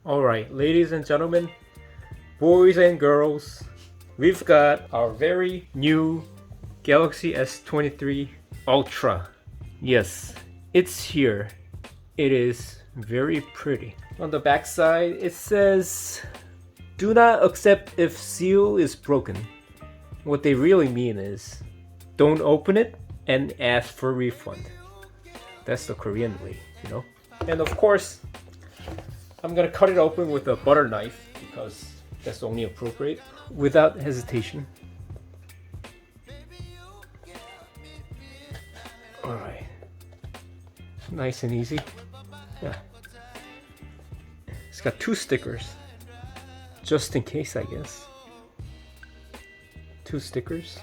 Alright, ladies and gentlemen, boys and girls, we've got our very new Galaxy S23 Ultra. Yes, it's here. It is very pretty. On the back side, it says, "Do not accept if seal is broken." What they really mean is, don't open it and ask for refund. That's the Korean way, you know? And of course, I'm gonna cut it open with a butter knife because that's only appropriate, without hesitation. Alright. Nice and easy. Yeah. It's got 2 stickers. Just in case, I guess. 2 stickers.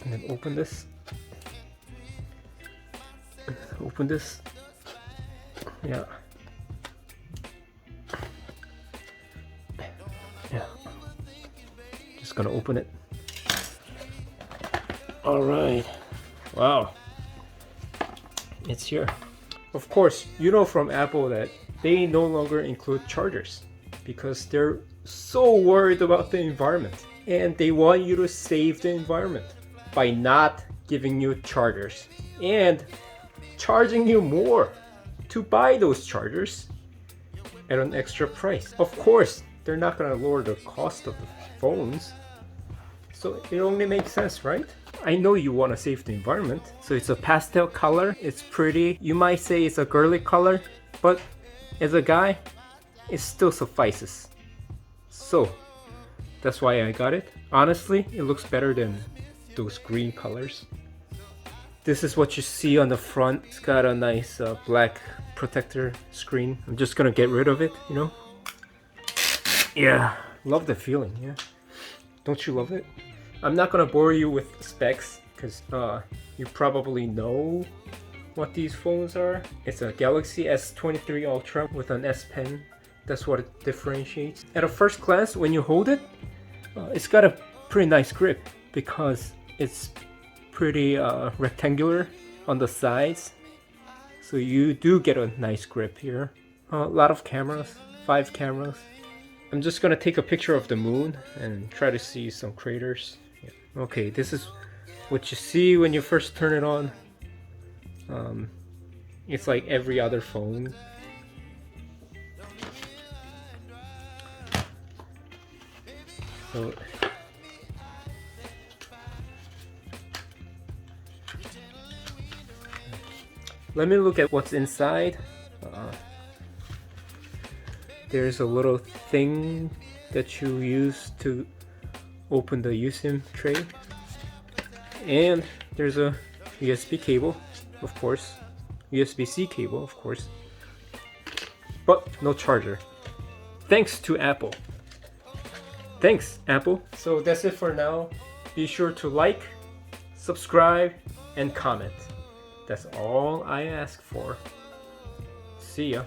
And then open this. Open this. Yeah. Yeah. Just gonna open it. Alright. Wow. It's here. Of course, you know from Apple that they no longer include chargers because they're so worried about the environment. And they want you to save the environment by not giving you chargers and charging you more to buy those chargers at an extra price. Of course, they're not going to lower the cost of the phones, so it only makes sense, right? I know you want to save the environment, so it's a pastel color. It's pretty. You might say it's a girly color, but as a guy, it still suffices. So that's why I got it. Honestly, it looks better than those green colors. This is what you see on the front. It's got a nice black protector screen. I'm just gonna get rid of it, you know? Yeah, love the feeling, yeah. Don't you love it? I'm not gonna bore you with specs because you probably know what these phones are. It's a Galaxy S23 Ultra with an S Pen. That's what it differentiates. At a first glance, when you hold it, it's got a pretty nice grip because it's pretty rectangular on the sides. So you do get a nice grip here. A lot of cameras, 5 cameras. I'm just gonna take a picture of the moon and try to see some craters. Yeah. Okay, this is what you see when you first turn it on. It's like every other phone. So let me look at what's inside. There's a little thing that you use to open the eSIM tray. And there's a USB cable, of course. USB-C cable, of course. But no charger. Thanks to Apple. Thanks, Apple. So that's it for now. Be sure to like, subscribe, and comment. That's all I ask for. See ya.